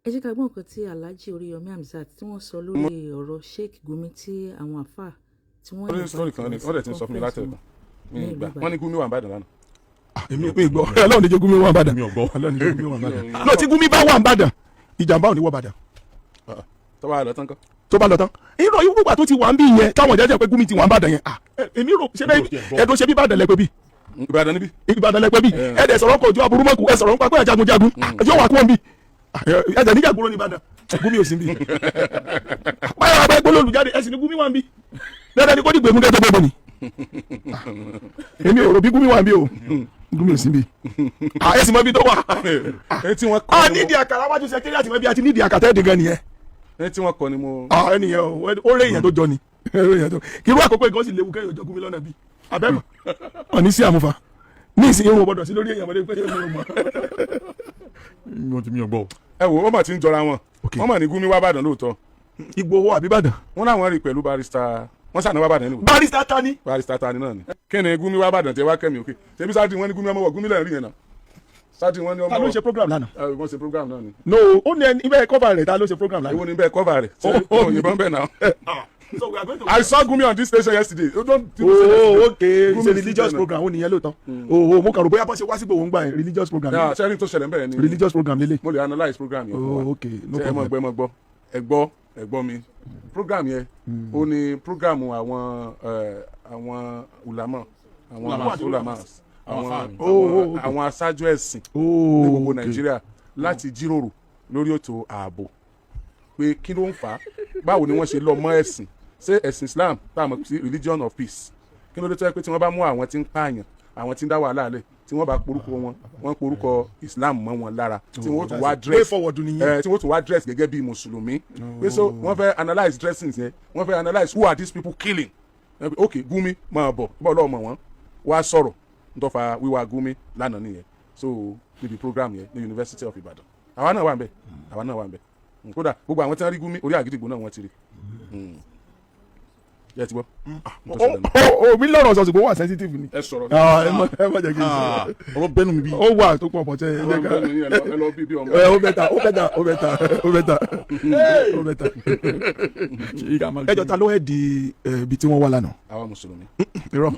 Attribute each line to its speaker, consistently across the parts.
Speaker 1: ẹ jẹ́ ká gbọ́ nǹkan tí Alhaji Oriyomi Hamzat tí wọ́n sọ lórí ọ̀rọ̀ Sheikh Gumi tí àwọn àfà tí wọ́n
Speaker 2: ní sọ́ọ̀rì kan ní ọ̀dẹ̀ tí ń sọ fún mi látẹ̀kùn ní ìgbà wọ́n ní Gumi wà Ìbàdàn lánàá.
Speaker 3: èmi gbọ́ Ọlọ́run ní jẹ́ Gumi wà Ìbàdàn. Ọlọ́run ní jẹ́ Gumi wà Ìbàdàn. lọ tí Gumi bá wà Ìbàdàn ìjàmbá ò ní wọ Ìbàdàn.
Speaker 2: tó bá lọ tán kọ́.
Speaker 3: tó bá lọ tán irọ́ yóò gbà tó ti wà ń bí yẹn táwọn jẹ́jẹ́ pé Gumi ti wà Ìbàdàn yẹn èmi rò ṣe bẹ́ẹ̀ ẹ̀dùn ṣe bí Ìbàdàn lẹ́pẹ́ bí.
Speaker 2: Ìbàdàn níbí.
Speaker 3: Ìbàdàn lẹ́pẹ́ bí ẹ̀dẹ̀ sọ̀rọ̀ kọjú aburú mọ́kù ẹ̀ sọ̀rọ̀ nípa pé jagunjagun yóò wà kú wọn bí ẹ̀dẹ̀ níjàgbọ́n ní Ìbàdàn Gumi ò sí bí. báyọ̀ abẹ́ gbóló olùjáde ẹ̀sìn ní Gumi wà ń bí dáadáa ni kò dìgbò mú kẹ́tọ́ gbọ́gbọ́ ni. èmi ò rò bí Gumi wà ń bí o Gumi ò sí bí. ẹ̀sìn mọ́ bí tó wà. nídìí àkàrà wájú sẹ́kẹ́rì àti mẹ́bí àti nídìí àkàtà ẹ̀dẹ̀ gan nìyẹn.
Speaker 2: ẹ tí wọ́n kọ ni mo.
Speaker 3: ẹnìyẹn ó rẹ èèyàn tó jọ ni kí irú àkókò ìkan sì léwu kẹ́yìn ọjọ́ Gumi lọ́nà bí abẹ́mọ̀ ọ̀ ní sí àmúfa ní ìsìn irun gbọdọ̀ sí lórí èèyàn mọ́lẹ́ pé
Speaker 2: ẹ wo wọ́n mà ti ń jọra wọn wọ́n mà ní Gumi wá Ìbàdàn lóòótọ́.
Speaker 3: Ìgbòho àbí Ìbàdàn.
Speaker 2: wọ́n láwọn rí pẹ̀lú barista wọ́n sànà wá Ìbàdàn nílùú.
Speaker 3: barista ta ni.
Speaker 2: barista ta ni náà ni. kí ni Gumi wá Ìbàdàn tẹ wá kẹ́mi òkè tẹbi sáàtì wọn ni Gumi ọmọ wọ Gumi lẹ́rìn yẹn náà sáàtì wọn ni ọmọ wọ.
Speaker 3: ta ló ṣe program lánàá.
Speaker 2: wọ́n ṣe program náà ni.
Speaker 3: no ó ní ẹni ibẹ̀ cover rẹ̀ ta ló ṣe program lánàá.
Speaker 2: ìwọ ni bẹ́ẹ̀ cover rẹ̀ òyìnbọn bẹ́ẹ̀ náà.
Speaker 3: So we are going to.
Speaker 2: I saw Gumi on this station yesterday.
Speaker 3: Okay. It's a religious program. Ó nìyẹn lóòótọ́. Mo kàn rò bóyá bá ṣe wá síbò òun gbà yẹn religious program.
Speaker 2: Sẹ́ni tó ṣẹlẹ̀ ń bẹ̀rẹ̀ ni.
Speaker 3: Religious program lélẹ̀.
Speaker 2: Mo lè analyse program yẹn.
Speaker 3: Okay. No problem.
Speaker 2: ẹ mọ̀ gbọ́ ẹ gbọ́ mi. Program yẹn ó ní program àwọn ulama àwọn aṣáájú ẹ̀sìn ní gbogbo Nàìjíríà láti jíròrò lórí ètò ààbò pé kí ló ń fà á báwo ni wọ́n ṣe lọ mọ́ ẹ̀sìn ṣé ẹ̀sìn Islam tá a mọ̀ sí religion of peace kí ló dé tó yẹ pé tí wọ́n bá mú àwọn tí ń pààyàn àwọn tí ń dá wàhálà lẹ̀ tí wọ́n bá porúkọ wọ́n porúkọ Islam mọ́ wọn lára tí wọ́n tún wá dress tí wọ́n tún wá dress gẹ́gẹ́ bí mùsùlùmí pé so wọ́n fẹ́ analyse dressing yẹn wọ́n fẹ́ analyse who are these people killing ok Gumi máa bọ̀ bọ́ọ̀lù ọmọ wọn wá sọ̀rọ̀ ntọ́fà wíwá Gumi lánàá nìyẹn so níbi program yẹn ní University of Ibadan àwa náà wà ń bẹ̀ kódà gbogbo àwọn tí wọ́n rí Gumi orí àgídìgbò náà wọ́n ti rí yẹ ti gbọ́.
Speaker 3: mi lọ́rọ̀ sọ ṣùgbọ́n wà sensitive ni.
Speaker 2: ẹ sọ̀rọ̀
Speaker 3: ẹ má jẹ́ kí n sọ.
Speaker 2: ọ̀rọ̀ bẹ́nu mi bí.
Speaker 3: ó wà tó pọ̀ pọ̀ tẹ́ ẹ jẹ́ ká.
Speaker 2: ẹ lọ bí ọmọ.
Speaker 3: ó bẹ́ta. ẹjọ́ ta ló ẹ̀ di ibi tí wọ́n wà lánàá.
Speaker 2: àwa mùsùlùmí.
Speaker 3: irọ́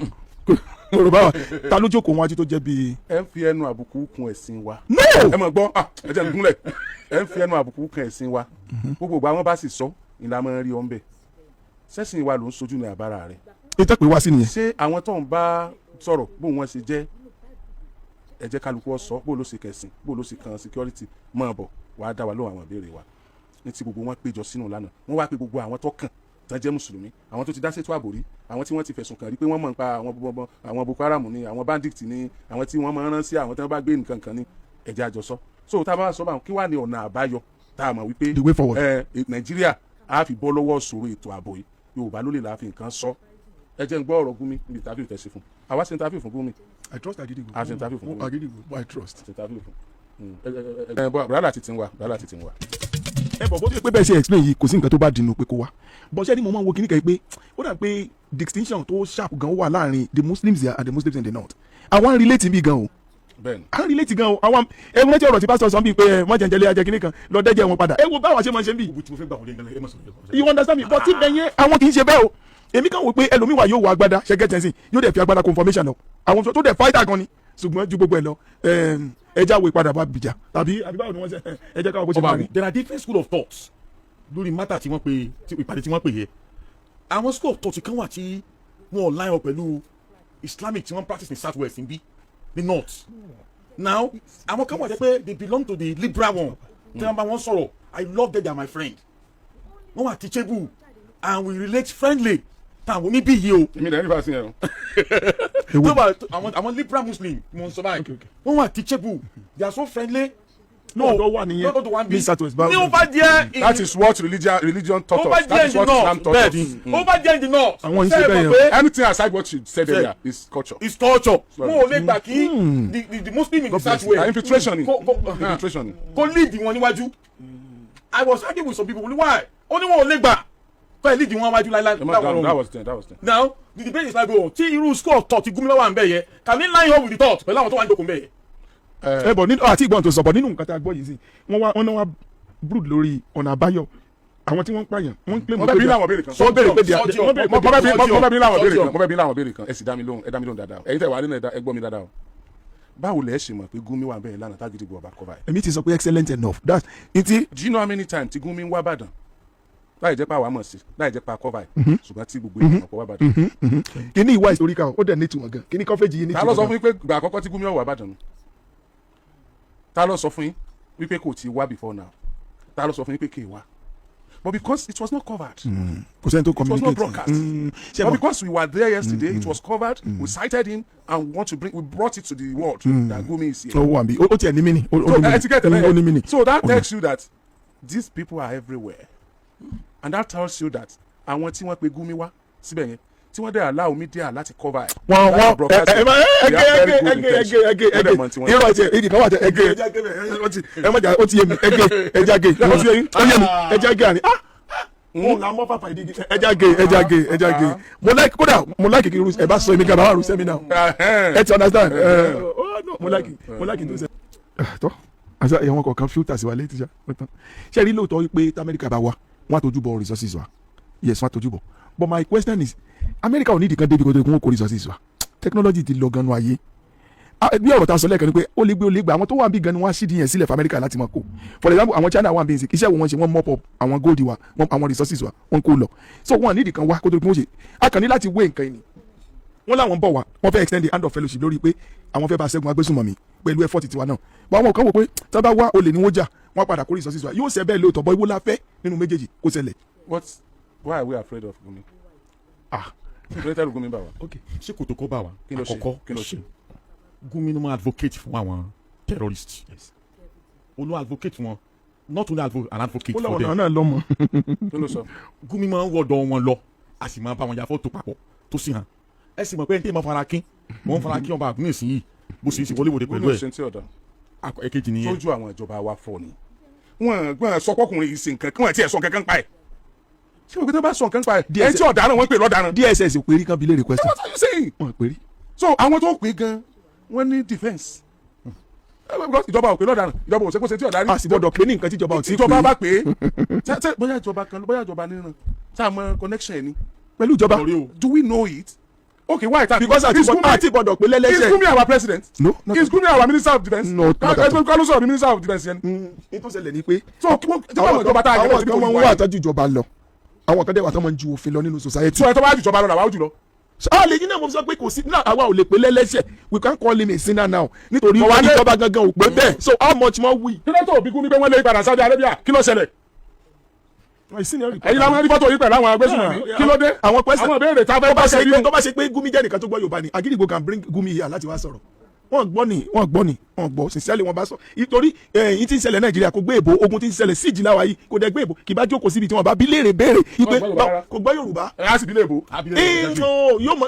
Speaker 3: yorùbá wa ta ló jókòó wájú tó jẹ́ bíi.
Speaker 2: ẹ ń fi ẹnu àbùkù kun ẹ̀sìn wa.
Speaker 3: no.
Speaker 2: ẹ mọ̀ gbọ́ ẹ jẹ́ nìkúnlẹ̀ ẹ ń fi ẹnu àbùkù kun ẹ̀sìn wa gbogbo àwọn bá sì sọ ìlànà rí ọ́n bẹ́ẹ̀ sẹ́sìn wa ló ń sojú ní àbára rẹ̀.
Speaker 3: ètò ìpè wá sí nìyẹn.
Speaker 2: ṣé àwọn tó ń bá sọ̀rọ̀ bó wọn ṣe jẹ́ ẹ jẹ́ kálukú ọ̀sọ́ bó ló ṣe kẹ̀sìn bó ló ṣe kan security máa bọ̀ wàá dá wa lóhùn àwọn ìbéèrè wa ní ti gbogbo wọn péjọ sínú lánàá wọ́n wá pé gbogbo àwọn tó kàn tán jẹ́ mùsùlùmí àwọn tó ti dá sétò àbòrí àwọn tí wọ́n ti fẹ̀sùn kàn rí pé wọ́n mọ̀ nípa àwọn Boko Haram ni àwọn bandit ni àwọn tí wọ́n máa ń rán sí àwọn tí wọ́n bá gbé nǹkan kan ní ẹ̀jẹ̀ àjọsọ so tá a bá sọ báwọn kí wàá ní ọ̀nà àbáyọ tá a mọ̀ wípé Nàìjíríà á fi bọ́ lọ́wọ́ ìṣòro ètò ààbò yìí Yorùbá ló lè láàfin nǹkan sọ ẹ jẹ́ ń gbọ́ ọ̀rọ̀ Gumi níbi ìtàfíù tẹ̀sí fún àwa ṣe ìtàfíù fún Gumi.
Speaker 3: I trust Agidigbo.
Speaker 2: a ṣe ìtàfíù fún Gumi.
Speaker 3: Agidigbo I trust.
Speaker 2: ṣe ìtàfíù fún bùrọ̀dá ti ti ń wá.
Speaker 3: ẹ bọ̀ bó ti pé bẹ́ẹ̀ ṣe explain yìí kò sí nǹkan tó bá dínú pé kó wá bọ́ ṣẹ́ ni mo máa ń wo kíní kan pé ó dà pé distinction tó sharp gan wà láàrin the Muslims here and the Muslims in the north àwọn relate bí gan o
Speaker 2: bẹ́ẹ̀ni
Speaker 3: àwọn relate gan o àwọn ẹ̀rù rántí ọ̀rọ̀ tí pásítọ̀ sọ bíi pé wọ́n jẹ̀ǹjẹ̀lẹ̀ ajẹ́ kíní kan lọ dẹ́jẹ́ wọn padà ẹ wo báwa ṣe máa ń ṣe bí. you understand me but tí bẹ́ẹ̀ yẹn àwọn kì í ṣe bẹ́ẹ̀ o èmi kàn wò pé ẹlòmíwà yóò wọ agbada ṣẹ́gẹ́ tẹ̀sí yóò dẹ̀ fi agbada confirmation lọ àwọn tó dẹ̀ fighter gan ni ṣùgbọ́n ju gbogbo ẹ̀ lọ ẹja wo ìpadà bá bìjà tàbí báwo ni wọ́n ṣe ẹjẹ́ káwọn bó ṣe máa rí.
Speaker 4: there are different school of thoughts lórí matter tí wọ́n pe ìpàdé tí wọ́n pè yẹ àwọn school of thought kan wà tí wọ́n line up pẹ̀lú Islamic tí wọ́n practice ní south west níbí ní north now àwọn kan wà jẹ́ pé they belong to the liberal one tí wọ́n bá wọn sọ̀rọ̀ I love them, they are my friend wọ́n wà teachable and we relate friendly táwọn oníbí yìí o.
Speaker 2: èmi dẹ̀ nípa sí yẹn o.
Speaker 4: tó bá àwọn liberal muslim mo ń sọ báyìí wọ́n wà teachable they are so friendly.
Speaker 3: no ọ̀dọ́ wà nìyẹn ní south west báwo.
Speaker 4: ní over there in
Speaker 2: that is what religion taught us that is what Islam taught us.
Speaker 4: over there in the north.
Speaker 3: àwọn ìṣe bẹ́ẹ̀ yẹn.
Speaker 2: anything aside what you said earlier is culture.
Speaker 4: is culture. mo ò lè gbà kí the muslim in the south west.
Speaker 2: infiltration
Speaker 4: kó lead wọn níwájú. I was arguing with some people why ó ní wọn ò lè gbà kọ́ ẹ̀ lead wọn wájú láíláí.
Speaker 2: that was then.
Speaker 4: now the debate is like oh tí irú school of thought ti Gumi wà ń bẹ̀ yẹ can we line up with the thought pẹ̀lú àwọn tó wà ní dòkun bẹ̀ yẹ.
Speaker 3: ẹ bọ̀ nínú àti ìgbọ́n tó sọ bọ̀ nínú nǹkan tá a gbọ́ yìí sí wọ́n náà wá brood lórí ọ̀nà àbáyọ àwọn tí wọ́n ń pààyàn wọ́n ń claim
Speaker 2: mo fẹ́ bí láwọn béèrè kan
Speaker 3: wọ́n béèrè pé
Speaker 2: mo fẹ́ bí láwọn béèrè kan ẹ sì dá mi lóhùn dáadáa ẹ̀yin tẹ́ wà nínú ẹ gbọ́ mi dáadáa o báwo lẹ ṣe mọ̀ pé Gumi wà bẹ́ẹ̀ lánàá tágídígbò ọba cover ẹ̀.
Speaker 3: èmi ti sọ pé excellent enough that's iti.
Speaker 2: do you know how many times tí Gumi ń wá Ìbàdàn láì jẹ́ pa àwa mọ̀ sí láì jẹ́ pa cover ẹ̀ ṣùgbọ́n tí gbogbo èèyàn pọ̀ wá Ìbàdàn.
Speaker 3: kíní ìwà historical ó dẹ̀ ní tiwọn gan kíní coverage yìí ní tiwọn gan.
Speaker 2: ta ló sọ fún yín pé ìgbà àkọ́kọ́ tí Gumi ó wá Ìbàdàn ta ló sọ fún yín wípé kò tí wá before now ta ló sọ fún yín pé kì í wá but because it was not covered.
Speaker 3: kò sẹ́ni tó
Speaker 2: it was
Speaker 3: communicate.
Speaker 2: not broadcast. But because we were there yesterday, it was covered. We cited him and we brought it to the world that Gumi is here.
Speaker 3: ó wà bí ó tiẹ̀ ní mini.
Speaker 2: So
Speaker 3: ó ní mini.
Speaker 2: So that tells you that these people are everywhere, and that tells you that àwọn tí wọ́n pe Gumi wá síbẹ̀ yẹn tí wọ́n dẹ̀ allow media láti cover ẹ̀.
Speaker 3: wọ́n irọ́ tiẹ̀ èdè kan wà tẹ ó ti yé mi ẹja gé àní mo là mọ́ pàpà ìdí ẹja gé mo like kódà mo like kí ẹ bá sọ èmi gan àwọn àrùn sẹ́mi náà ẹ ti understand mo like tó sẹ́ tọ́ àti àwọn kọ̀ọ̀kan filter sí wa létí ṣe rí lóòótọ́ pé tamẹ́ríkà bá wa wọ́n á tójú bọ̀ resources wa yes wọ́n á tójú bọ̀ but my question is America ò ní ìdíkan débi kótó ìkún kó resources wa technology ti lọ ganu ayé bí ọ̀rọ̀ ta sọ lẹ́ẹ̀kan ni pé ó lè gbé àwọn tó wà bí gan ni wọ́n á ṣídìí yẹn sílẹ̀ fún America láti máa kó for example àwọn China wà bí nsì iṣẹ́ wo wọ́n ṣe wọ́n mop up àwọn gold wa àwọn resources wa wọ́n kó lọ so wọ́n ní ìdíkan wá kótó ìkún ó ṣe a kàn ní láti wé nǹkan ẹni wọ́n láwọn bọ̀ wá wọ́n fẹ́ extend the hand of fellowship lórí pé àwọn fẹ́ bá ṣẹ́gun agbésùnmọ̀mí pẹ̀lú effort tiwa náà but àwọn kan wò pé tí wọ́n bá wá olè ní wọ́n jà wọ́n padà kó resources wa yóò ṣe bẹ́ẹ̀ lóòótọ́ bọ́ ibo la fẹ́ nínú méjèèjì kó ṣẹlẹ̀.
Speaker 2: Why are we afraid of Gumi? Created Gumi bá wa.
Speaker 4: Okay, ṣé kò tó kọ́ bá wa?
Speaker 2: Kí ló ṣe?
Speaker 4: Gumi ló máa advocate fún àwọn terrorists. Ó ló advocate wọn not only an advocate for them.
Speaker 3: ó lọ́wọ́ náà lọ́mọ.
Speaker 2: Kí ló sọ?
Speaker 4: Gumi máa ń wọ̀dọ̀ wọn lọ a sì máa bá wọn ya fọ́tò papọ̀ tó sì hàn ẹ sì mọ̀ pé ẹni tí mo fara kín ọba àgúnlẹ̀ sí yìí bó ṣe wọléwòde pẹ̀lú ẹ̀ èkejì nìyẹn.
Speaker 2: tójú àwọn ìjọba wa fọ ni wọn sọ pọkùnrin yìí sí nǹkan kí wọn tiẹ̀ sọ nǹkan pa ẹ̀ ṣé wọn kí wọn bá sọ nǹkan pa ẹ̀ ẹ̀ tí ọ̀daràn wọn pè lọ́daràn.
Speaker 3: DSS ò pèrí kan bilé request.
Speaker 2: what are you saying?
Speaker 3: wọn pèrí.
Speaker 2: so àwọn tó pè gan wọn ní defence ìjọba ò pè lọ́daràn ìjọba ò sẹ́kọ̀ọ́sẹ́ tí ọ̀darí.
Speaker 3: a sì gbọ́dọ̀ pé ní nǹkan tí ìjọba ò tí ì pè.
Speaker 2: ìjọba bá pè é bóyá ìjọba kan bóyá ìjọba nínú tá a mọ connection ẹ̀ ni.
Speaker 3: pẹ̀lú ìjọba.
Speaker 2: do we know it? Okay, why that?
Speaker 3: Because àti gbọ́dọ̀ pé lẹ́lẹ́sẹ̀.
Speaker 2: Is Gumi our president?
Speaker 3: No.
Speaker 2: Is Gumi our minister of defence?
Speaker 3: No.
Speaker 2: Kálọ́ sọ̀rọ̀ ní minister of defence yẹn.
Speaker 3: ní tó ṣẹlẹ̀ ni pé.
Speaker 2: so àwọn ìjọba tá a yẹ
Speaker 3: àwọn kan máa ń wá àtọ́jú ìjọba lọ àwọn kan dẹ̀ wà tó máa ń ju òfin lọ nínú society.
Speaker 2: so ẹ tó bá ju ìjọba lọ làwọn jù lọ.
Speaker 3: lè yín náà mo sọ pé kò sí náà àwa ò lè pé lẹ́lẹ́sẹ̀ we can call him a sinner now nítorí ìjọba gangan ò pé bẹ́ẹ̀ so how much more we.
Speaker 2: kí ló tó bí Gumi pé wọ́n lé padà Saudi Arabia kí ló ṣẹlẹ̀? ẹ̀yin làwọn ẹni fọ́tò yìí pẹ̀lú àwọn agbésùnmọ̀mí kí ló dé? àwọn ìbéèrè tá a fẹ́ bá ṣe rí.
Speaker 3: tó bá ṣe pé Gumi jẹ́ nìkan tó gbọ́ Yorùbá ni Agidigbo can bring Gumi here láti wá sọ̀rọ̀ wọ́n gbọ́ sincerely wọ́n bá sọ nítorí yìí tí ń ṣẹlẹ̀ Nàìjíríà kò gbé èbó ogun tí ń ṣẹlẹ̀ sí ìjìlá wa yìí kò dẹ̀ gbé èbó kì bá jókòó síbi tí wọ́n bá bí léèrè béèrè ìpè kò gbọ́ Yorùbá.
Speaker 2: ẹ á sì bí lè bò.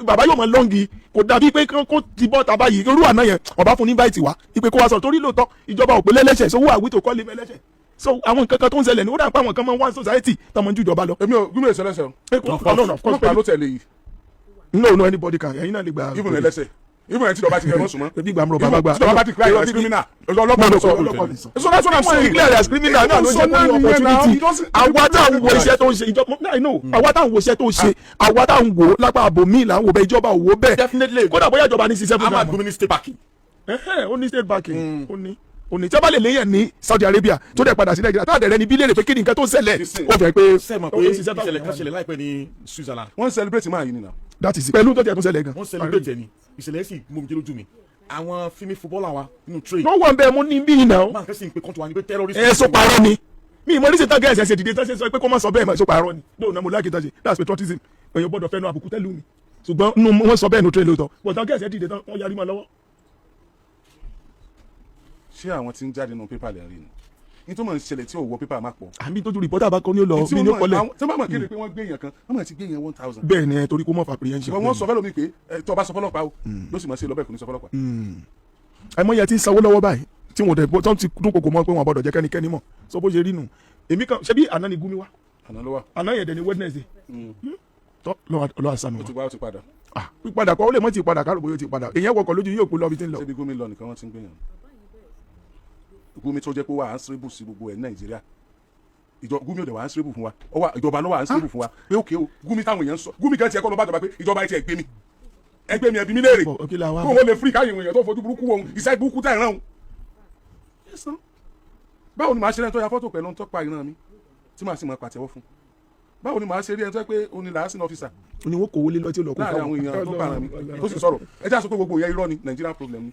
Speaker 3: bàbá yóò mọ lọ́ngì kò dàbí pé kó ti bọ́ tàbá yìí irú àná yẹn wọ́n bá fún ní báyìí wá ìpè kó wá sọ̀rọ̀ torí lóòótọ́ ìjọba ò pé lẹ́lẹ́sẹ̀ so who are we to call him ẹlẹ́sẹ̀ so àwọn nǹkan kan tó ń ṣẹlẹ̀ ní ó dà pé àwọn kan máa ń wá society tọmọ ju ìjọba lọ.
Speaker 2: èmi ò Gumi èso lẹ́sẹ̀ o. ọlọ́pàá ló tẹ̀lé yìí.
Speaker 3: no anybody can ẹ̀yin náà lè gba.
Speaker 2: even ẹlẹ́sẹ̀ even ẹni tí ìjọba ti kẹ́ ẹ̀ mọ́ sùnmọ́.
Speaker 3: ebi gbàmúrò bàbá gbà.
Speaker 2: tí ìjọba ti clear as criminal ọlọ́pàá ló sọ. so that's what I'm saying.
Speaker 3: clear as criminal náà ló jẹ́ kó ní opportunity. àwa tá à ń wo iṣẹ́ tó ń ṣe ìjọba àwa tá à ń wo iṣẹ́ tó ń ṣe àwa tá à ń wo lápá àbò míì là ń wo bẹ́ẹ̀ ìjọba ò wo bẹ́ẹ̀.
Speaker 4: definitely
Speaker 3: kódà bóyá ìjọba ní ṣiṣẹ́ fún
Speaker 4: Ahmad Gumi ní state backing.
Speaker 3: ó ní state backing ó ní tí a bá lè léyàn ní Saudi Arabia tó dẹ̀ padà sí Nàìjíríà tá a dẹ̀ rẹ ní bílíọ̀nù pé kí ni nǹkan tó ṣẹlẹ̀ ó fẹ́ pé
Speaker 4: sẹ́ẹ̀mọ̀ pé ìṣẹ̀lẹ̀ kan ṣẹlẹ̀ láìpẹ́ ní Switzerland.
Speaker 2: wọ́n celebrate máa yìí nìyà.
Speaker 3: that is pẹ̀lú tó tiẹ̀ tó ṣẹlẹ̀ gan.
Speaker 4: wọ́n celebrate ẹni ìṣẹ̀lẹ̀ sì mú mi jẹ́ lójú mi àwọn fíìmù footballer wa nínú trade.
Speaker 3: wọ́n wà ń bẹ́ẹ̀ mú ní bí iná.
Speaker 4: máa ń kẹ́sì pé kọ́ńtù wa ni pé terrorist.
Speaker 3: ẹ sọ parọ́ ni mi ìmọ̀ oníṣẹ́ tán gẹ̀ẹ́sì ẹ̀sẹ̀ dìde tán ṣe sọ pé kó má sọ bẹ́ẹ̀ mọ̀ sọ parọ́ ni lóun náà mo láàkì tán ṣe that's patriotism èèyàn gbọ́dọ̀ fẹ́nu àbùkù tẹ́lú mi ṣùgbọ́n wọ́n sọ bẹ́ẹ̀ ní trade lóòótọ́ but tán gẹ̀ẹ́sì dìde tán wọ́n yarí mọ́ lọ́wọ́.
Speaker 2: ṣé àwọn tí ń jáde nínú pépà lè rí ni ní tó mọ̀ ń ṣẹlẹ̀ tí ò wọ pépà má pọ̀.
Speaker 3: àmì tójú rìpọ́tà bá kọ́ ní ó lọ bí ní ó kọ́lẹ̀.
Speaker 2: tí wọ́n bá mọ̀ kéde pé wọ́n gbé èèyàn kan wọ́n mọ̀ ti gbé èèyàn 1000.
Speaker 3: bẹ́ẹ̀ ni torí kó mọ̀ fà apprehension.
Speaker 2: wọ́n sọ fẹ́lẹ́ mi pé tó bá sọ fọlọ́pàá o ló sì mọ̀ sí lọ́bẹ̀ kò ní sọ fọlọ́pàá.
Speaker 3: àìmọ̀ yẹn ti ń sanwó lọ́wọ́ báyìí tí wọ́n dẹ̀ tán ti dún kòkò mọ́ pé wọ́n gbọ́dọ̀ jẹ́ kẹ́nikẹ́ni mọ̀ sọ bó ṣe rí nù èmi kan ṣebí àná ni Gumi wá
Speaker 2: àná ló wà.
Speaker 3: àná yẹn dẹ̀ ni Wednesday tọ́ lọ́wọ́ àṣàmì
Speaker 2: wa. ó ti padà.
Speaker 3: pípadà kọ́ ó lè mọ́ ti padà kárò bóyá ó ti padà èèyàn wọkọ̀ lójú yóò pé lọ́bi tí ń lọ.
Speaker 2: ṣébi Gumi lọ nìkan wọ́n ti ń gbé yàn. Gumi tó jẹ́ pé wà á ń sírébù sí gbogbo ẹ̀ ní Nàìjíríà Gumi ò dẹ̀ wá answerable fún wa ìjọba ló wà answerable fún wa pé òkè o Gumi táwọn èèyàn sọ Gumi kan tiẹ̀ kọ́ ló bá jọba pé ìjọba ẹ̀ tiẹ̀ ẹgbẹ́ mi ẹbí mi léèrè kó wọ́n lè free káyọ̀ èèyàn tó fojú burúkú wọn iṣẹ́ burúkú tá ìran wọn. báwo ni màá ṣe lẹ́nu tó ya fọ́tò pẹ̀lú tó pa ìran mi tí màá sì mọ̀ pàtẹ́wọ́ fún báwo ni màá ṣe rí ẹni tó pé o ní làásìn ọ́fíìsà.
Speaker 3: o ní wọ́n kò wọlé lọ́tí olùkọ́
Speaker 2: láàrin àwọn èèyàn tó bára mi tó sì sọ̀rọ̀ ẹ jẹ́ àsopọ̀ gbogbo ìyẹn irọ́ ni Nigerian problem ni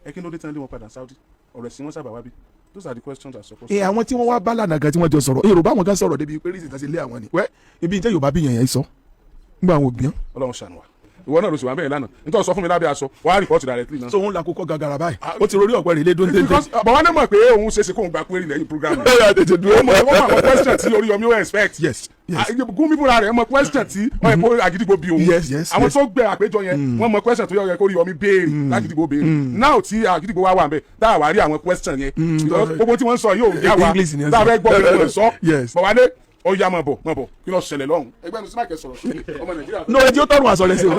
Speaker 2: ẹ kí ló dé tán lé wọn padà Saudi ọ̀rọ̀ ẹ̀sìn wọn sábà wá bí those are the questions I suppose.
Speaker 3: àwọn tí wọ́n wá bá lànà gan tí wọ́n jọ sọ̀rọ̀ Yorùbá àwọn kan sọ̀rọ̀ débi pé rísì tán sí ilé àwọn ni wẹ́ ibi ìjẹ́ Yorùbá bí yẹn sọ nígbà àwọn òbí.
Speaker 2: Ọlọ́run ṣàánú wa ìwọ náà ló sì wà bẹ́ẹ̀ lánàá nítorí sọ fún mi lábẹ́ aṣọ wàá rìpọ́tì directly náà.
Speaker 3: so òun la kókó gàgàrà báyìí ó ti rorí ọ̀pẹ rẹ̀ lé dóńdé.
Speaker 2: bàbá náà mọ̀ pé òun ṣe é ṣe kóun gba query lẹ́yìn program
Speaker 3: ẹ yà tètè dúró.
Speaker 2: ó mọ̀ àwọn question tí Oriyomi ó expect.
Speaker 3: yes
Speaker 2: Gumi fúnra rẹ̀ mọ̀ question tí ó yẹ kó Agidigbo bí òun. àwọn tó gbẹ àpéjọ yẹn wọ́n mọ̀ question tó yẹ kó Oriyomi béèrè Agidigbo béèrè. now tí Agidigbo wá wà ń bẹ̀ tá a wà rí àwọn question yẹn gbogbo tí wọ́n sọ yóò yá wa tá a fẹ́ gbọ́ bí wọ́n sọ bọ̀wálé ó yá máa bọ̀ kí ló ṣẹlẹ̀ lọ́hùn. ẹgbẹ́ mi sinmi sọ̀rọ̀ sí ọmọ Nàìjíríà.
Speaker 3: no ẹjọ́ tọrùn aṣọ lẹ́sẹ̀ o.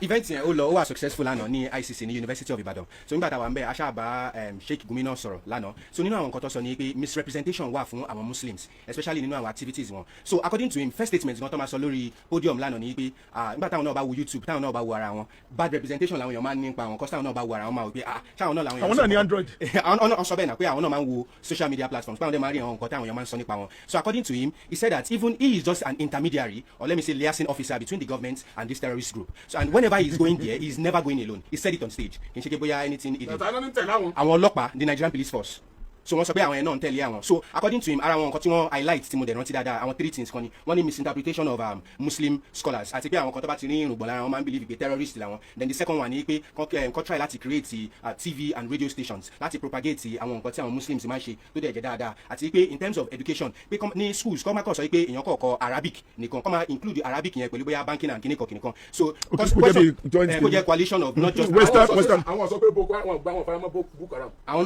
Speaker 5: event yẹn ó lọ ó wà successful lánàá ní ICC ní University of Ibadan so nígbà táwa ń bẹ aṣáàbá Sheikh Gumi náà sọ̀rọ̀ lánàá so nínú àwọn nǹkan tó sọ ni pé misrepresentation wà fún àwọn Muslims especially nínú àwọn activities wọn so according to him first statement gan tó máa sọ lórí podium lánàá ni pé nígbà táwọn náà bá wo YouTube táwọn náà bá wo ara wọn bad representation làwọn èèyàn máa ń nípa àwọn kọ́sí táwọn náà bá wo ara wọn máa wò pé ṣáwọn náà làwọn èèyàn.
Speaker 3: àwọn náà ní Android.
Speaker 5: àwọn sọ bẹ́ẹ̀ náà pé àwọn náà máa ń wo social media platforms pé àwọn náà máa rí àwọn nǹkan táwọn èèyàn máa ń sọ nípa wọn so according to him he said that even he is just an intermediary or let me say liaison officer between the government and this terrorist group so and whenever he is going there he is never going alone he said it on stage kì í ṣe pé bóyá anything he did àwọn ọlọ́pàá the Nigerian police force so wọ́n sọ pé àwọn yẹn náà ń tẹ̀lé àwọn so according to him ara wọn nǹkan tí wọ́n highlight tí mo dẹ̀ rántí dáadáa àwọn 3 things kan ni wọ́n ní misinterpretation of Muslim scholars àti pé àwọn kan tó bá ti ní irùngbọ̀n lára wọn máa ń believe pé terrorist làwọn then the second one ni pé kọ́ try láti create TV and radio stations láti propagate àwọn nǹkan tí àwọn Muslims máa ń ṣe tó dẹ̀ jẹ́ dáadáa àti pé in terms of education pé ní schools kọ́ máa kọ́ sọ pé èèyàn kọ́ Arabic nìkan kọ́ máa include Arabic yẹn pẹ̀lú bóyá banking and kìnìkan so kó jẹ́ coalition of not just
Speaker 2: western. àwọn sọ pé Boko Haram Boko Haram.
Speaker 3: àwọn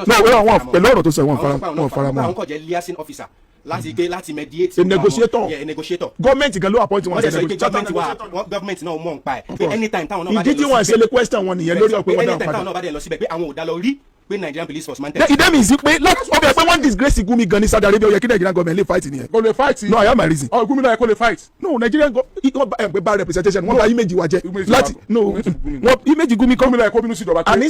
Speaker 3: pẹ̀lú ọ̀rọ̀ tó sọ wọn fara
Speaker 5: àwọn kò jẹ́ liaison officer láti mediate.
Speaker 3: a negotiator.
Speaker 5: yeah a negotiator.
Speaker 3: gọ́ọ̀mẹ̀ntì gan ló appoint wọn.
Speaker 5: wọ́n jẹ́ sọ pé gọ́ọ̀mẹ̀ntì náà mọ̀ ń pa ẹ̀ pé anytime táwọn náà bá dẹ̀ lọ síbẹ̀.
Speaker 3: ìdí tí wọ́n ṣe lè question wọn nìyẹn lórí ọ̀pẹ wọn dáhùn padà.
Speaker 5: anytime táwọn náà bá dẹ̀ lọ síbẹ̀ pé àwọn ò dá lọ rí pé Nigerian police force máa ń tẹ̀lé.
Speaker 3: ìdẹ́mi ìsí pé ọbẹ̀ pé wọ́n disgrace Gumi gan ní Saudi Arabia ó yẹ kí Nigerian government lè fight nìyẹn.
Speaker 2: kò lè fight.
Speaker 3: no I have my reason.
Speaker 2: Gumi náà kò lè fight.
Speaker 3: no Nigerian government bad representation wọ́n bá image wa jẹ́ láti no wọ́n image Gumi kọ́.
Speaker 2: Gumi náà kó bínú sí ìjọba pé
Speaker 3: an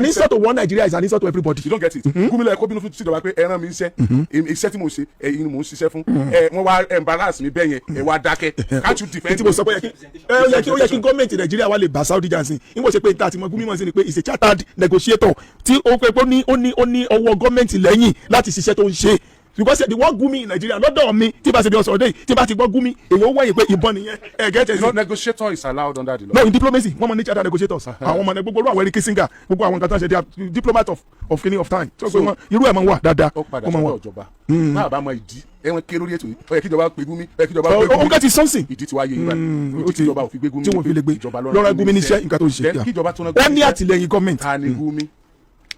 Speaker 3: insult to one Nigeria is an insult to everybody.
Speaker 2: you don't get it. Gumi náà kó bínú sí ìjọba pé ẹran mi ń ṣe iṣẹ́ tí mo ṣe ẹ̀yin ni mo ń ṣiṣẹ́ fún wọ́n wá embarrass mi bẹ́ẹ̀ yẹn ẹ wá dákẹ́ can't you defend.
Speaker 3: tí mo sọ pé ó yẹ kí gọ́ọ̀mẹ̀ntì Nàìjíríà wà lè bá Saudi jansin nígbà tó ṣe pé ìta àti Gumi mọ̀ sí ni pé is a chartered negotiator tí ó pé ó ní ọwọ́ gọ́ọ̀mẹ̀ntì lẹ́yìn láti ṣiṣẹ́ tó ń ṣe because the word Gumi in Nigeria lọ́dọ̀ mi tí bá ṣe bí ọ̀sán ọdẹ yìí tí bá ti gbọ́ Gumi èyí ó wẹ̀yìn pé ìbọn nìyẹn gẹ́tẹ̀ sí.
Speaker 2: negotiator is allowed under the law.
Speaker 3: no in diplomacy wọ́n mọ̀ ní chartered negotiators àwọn ọmọ gbogbo olú àwọn Henry Kissinger gbogbo àwọn nǹkan tó ń ṣe they are diplomat of kinní of time so irú ẹ̀ máa ń wà dáadáa.
Speaker 2: ó padà sọ́dọ̀ ìjọba náà bá mọ ìdí ẹ̀wọ̀n ké lórí ètò yìí ó yẹ kí ìjọba pe Gumi ó yẹ kí ìjọba pe Gumi.
Speaker 3: ó kẹ́ ti sọ́nsìn.
Speaker 2: ìdí tí wàá yé yín báyìí ó ti ìjọba ò fi gbé Gumi
Speaker 3: tí wọ́n fi lè gbé lọ́ra Gumi níṣẹ́ nǹkan tó ń ṣe wọ́n ní àtìlẹ́yìn gọ́ọ̀mẹ̀ntì.
Speaker 2: ta ni Gumi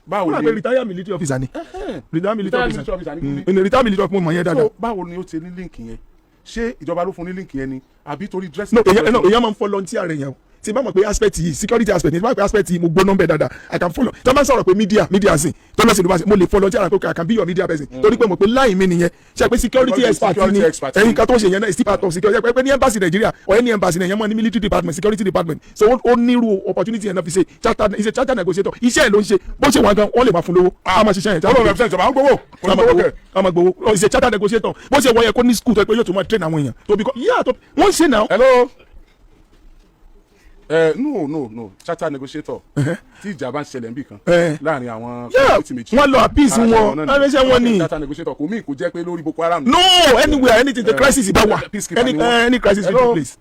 Speaker 2: báwo
Speaker 3: ni retire military officer ni retire military officer ni retire military officer mo mọ̀ yẹn dáadáa.
Speaker 2: so báwo ni ó ti ní líǹkì yẹn ṣé ìjọba ló fún ní líǹkì yẹn ni àbí torí dressing.
Speaker 3: no èyàn máa ń volunteer rẹ̀ yẹn o tí n bá mọ̀ pé aspect yìí security aspect ní tí n bá mọ̀ pé aspect yìí mo gbóná bẹ́ẹ̀ dáadáa I can follow tí wọ́n bá ń sọ̀rọ̀ pé media sìn tó lọ́sìn ló bá sìn mo lè volunteer pé I can be your media person torí pé mo pé láì mi nìyẹn ṣe pé security expert ni ẹ̀yin kan tó ṣe yẹn náà is still part of security pé ní embassy Nigeria or any embassy yẹn mọ̀ ní military department security department so ó nírú opportunity yẹn náà fi ṣe charter negotiator iṣẹ́ ẹ̀ ló ń ṣe bó ṣe wà gan wọ́n lè máa fún lówó a máa ṣiṣẹ́ yẹn. a máa gbowó is a charter negotiator bó ṣe wọ́n yẹ kó ní school tó pé yóò tún máa train àwọn èèyàn tó bí wọ́n ṣe náà.
Speaker 2: hello. no charter negotiator tí ìjà bá ń ṣẹlẹ̀ níbì kan láàrin àwọn community méjì
Speaker 3: wọ́n lọ appease wọn ẹ̀rẹ́sẹ̀ wọn ni
Speaker 2: charter negotiator kò mí kò jẹ́ pé lórí Boko Haram.
Speaker 3: no anywhere anything the crisis bá wà any crisis will take place.